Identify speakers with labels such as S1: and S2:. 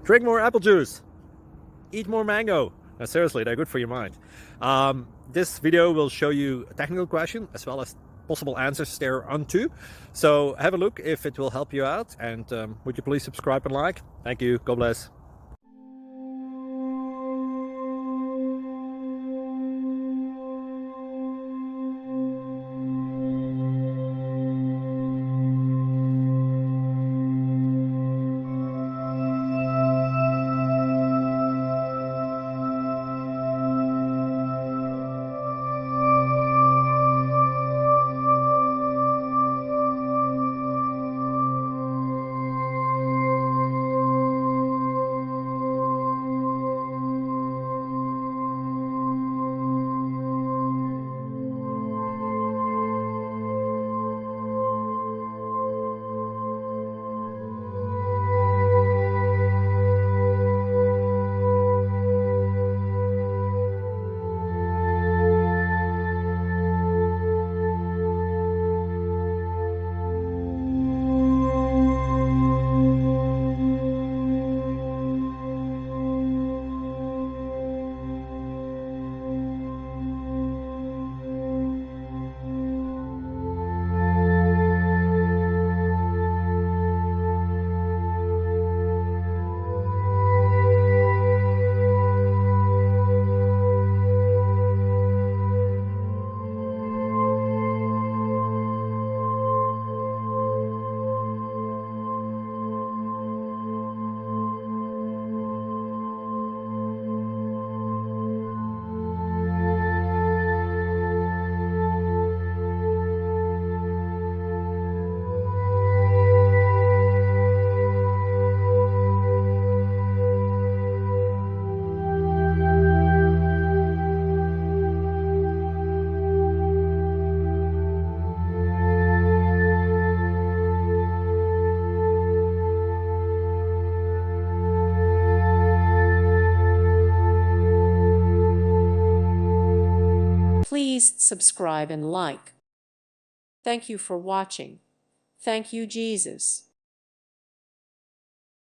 S1: Drink more apple juice. Eat more mango. No, seriously, they're good for your mind. This video will show you a technical question as well as possible answers thereunto. So have a look if it will help you out, and would you please subscribe and like? Thank you. God bless.
S2: Please subscribe and like. Thank you for watching. Thank you, Jesus.